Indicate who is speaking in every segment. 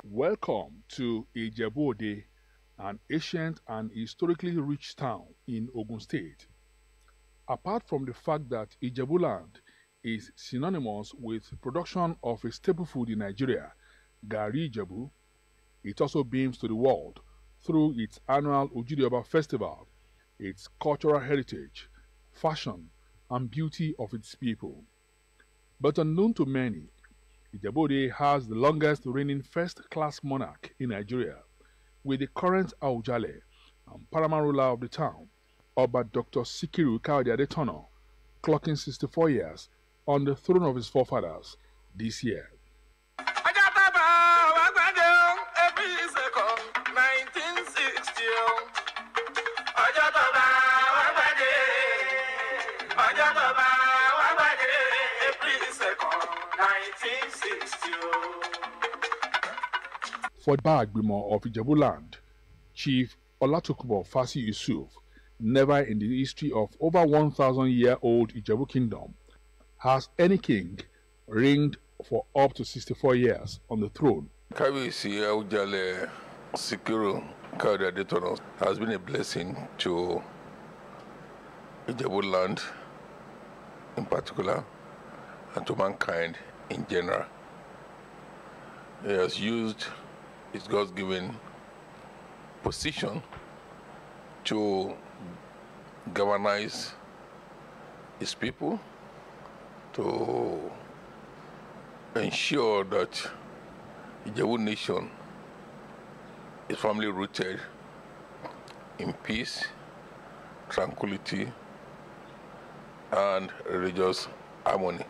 Speaker 1: Welcome to Ijebuland, an ancient and historically rich town in Ogun State. Apart from the fact that Ijebuland is synonymous with production of a staple food in Nigeria, Gari Ijebu, it also beams to the world through its annual OGTV festival, its cultural heritage, fashion, and beauty of its people. But unknown to many, Ijebuland has the longest reigning first-class monarch in Nigeria, with the current Awujale and paramount ruler of the town, Oba Dr. Sikiru Kayode Adetona, clocking 64 years on the throne of his forefathers this year. For Bagbimo of Ijebuland, Chief Olatukubo Fasi Yusuf, never in the history of over 1,000-year-old Ijebu kingdom has any king reigned for up to 64 years on the throne.
Speaker 2: Awujale Sikiru Kayode Adetona has been a blessing to Ijebuland in particular and to mankind in general. He has used his God-given position to galvanize his people, to ensure that the Ijebu nation is firmly rooted in peace, tranquility, and religious harmony.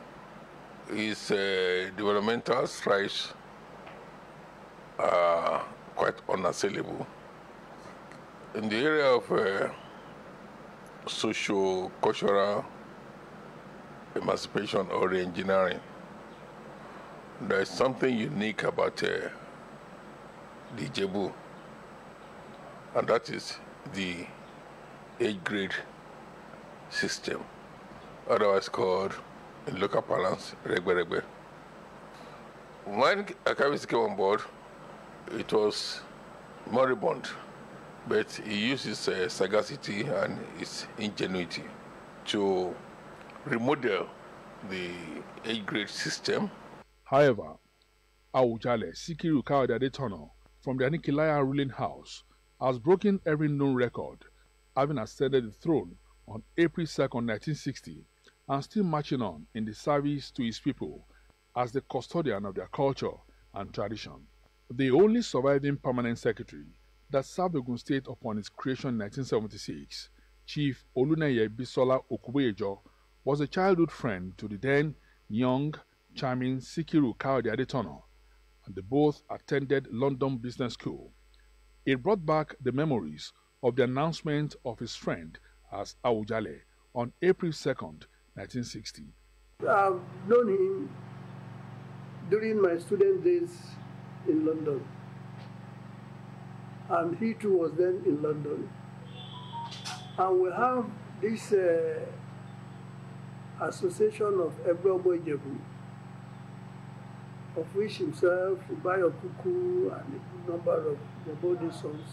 Speaker 2: His developmental strides are quite unassailable. In the area of socio-cultural emancipation or re-engineering, there is something unique about the Ijebu, and that is the age grade system, otherwise called in local parlance Regbe. When Akabisi came on board, it was moribund, but he used his sagacity and his ingenuity to remodel the age grade system.
Speaker 1: However, Awujale Sikiru Kayode Adetona from the Anikilaya ruling house has broken every known record, having ascended the throne on April 2nd, 1960, and still marching on in the service to his people as the custodian of their culture and tradition. The only surviving permanent secretary that served Ogun State upon its creation in 1976, Chief Oluneye Bisola Okuboyejo, was a childhood friend to the then young, charming Sikiru Kayode Adetona, and they both attended London Business School. It brought back the memories of the announcement of his friend as Awujale on April 2nd, 1960.
Speaker 3: I've known him during my student days in London, and he too was then in London, and we have this association of Abeokuta, of which himself, Abeokuta, and a number of the body sons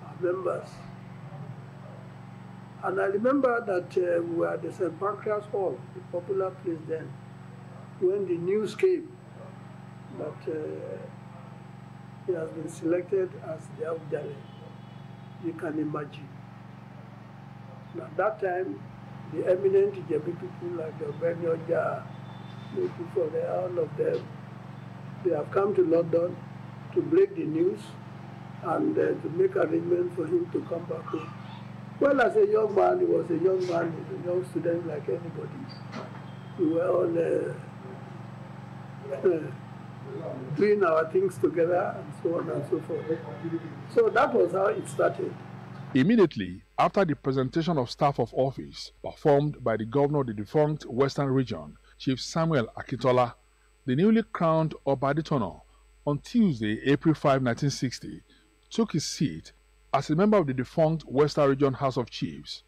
Speaker 3: are members. And I remember that we were at the St. Pancras Hall, the popular place then, when the news came that he has been selected as the Awujale. You can imagine. And at that time, the eminent Ijebu people like the Obenioja, all of them, they have come to London to break the news and to make arrangements for him to come back home. Well, as a young man, he was a young man, a young student like anybody. We were all doing our things together and so on and so forth. So that was how it started.
Speaker 1: Immediately after the presentation of staff of office performed by the governor of the defunct Western Region, Chief Samuel Akintola, the newly crowned Oba Adetona on Tuesday, April 5, 1960, took his seat as a member of the defunct Western Region House of Chiefs.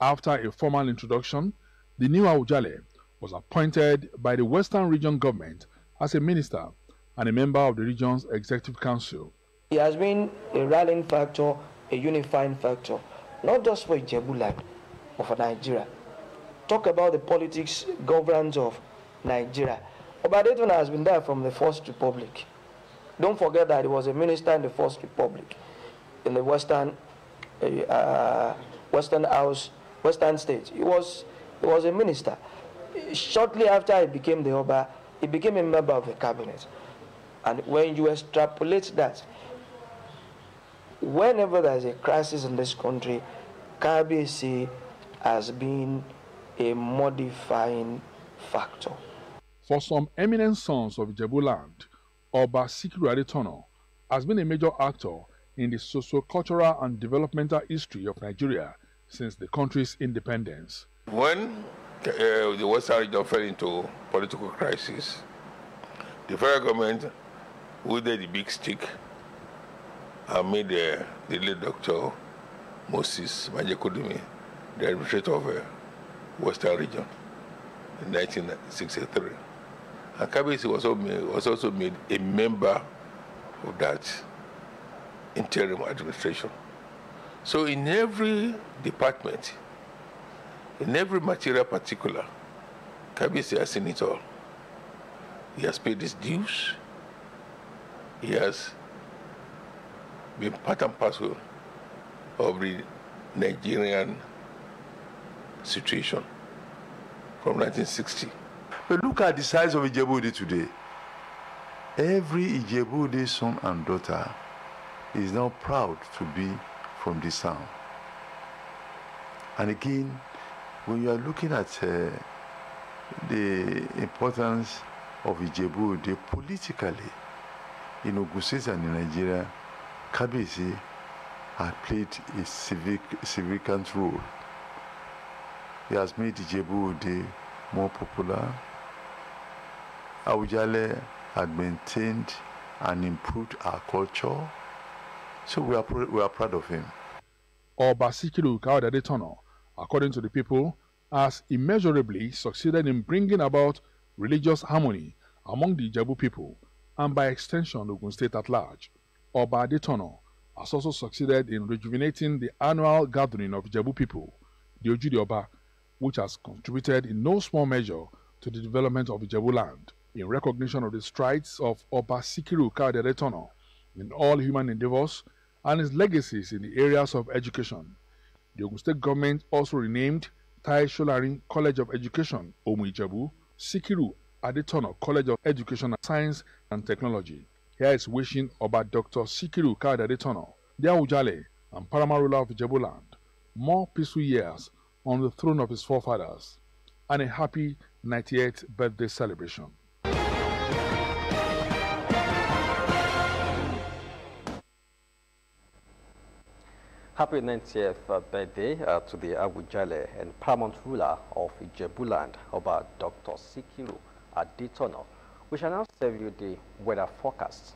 Speaker 1: After a formal introduction, the new Awujale was appointed by the Western Region government as a minister and a member of the region's executive council.
Speaker 4: He has been a rallying factor, a unifying factor, not just for Ijebuland, but for Nigeria. Talk about the politics, governance of Nigeria. Adetona has been there from the First Republic. Don't forget that he was a minister in the First Republic, in the Western States. He was a minister. Shortly after he became the Oba, he became a member of the cabinet. And when you extrapolate that, whenever there's a crisis in this country, KBC has been a modifying factor.
Speaker 1: For some eminent sons of Ijebuland, Oba Sikiru Adetona has been a major actor in the socio-cultural and developmental history of Nigeria since the country's independence.
Speaker 2: When the Western region fell into political crisis, the federal government wielded the big stick and made the late Dr. Moses Majekodumi the administrator of Western region in 1963. And Kabisi was also made a member of that interim administration. So in every department, in every material particular, Kabisi has seen it all. He has paid his dues. He has been part and parcel of the Nigerian situation from 1960.
Speaker 5: But look at the size of Ijebuland today. Every Ijebuland son and daughter is now proud to be from this town. And again, when you are looking at the importance of Ijebuland politically in Ogun State and in Nigeria, Kabisi had played a significant role. He has made Ijebuland more popular. Awujale had maintained and improved our culture. So we are proud of him.
Speaker 1: Oba Sikiru Kayode Adetona, according to the people, has immeasurably succeeded in bringing about religious harmony among the Ijebu people and by extension Ogun State at large. Oba Adetona has also succeeded in rejuvenating the annual gathering of Ijebu people, the Ojudi Oba, which has contributed in no small measure to the development of Ijebuland. In recognition of the strides of Oba Sikiru Kayode Adetona in all human endeavors and his legacies in the areas of education, the Ogun State government also renamed Tai Solarin College of Education, Omu Ijebu, Sikiru Adetona College of Education, Science and Technology. Here is wishing Oba Dr. Sikiru Kayode Adetona, the Awujale and paramount ruler of Ijebuland, more peaceful years on the throne of his forefathers, and a happy 98th birthday celebration.
Speaker 6: Happy 90th birthday to the Awujale and paramount ruler of Ijebuland, Oba Dr. Sikiru Adetona. We shall now serve you the weather forecast.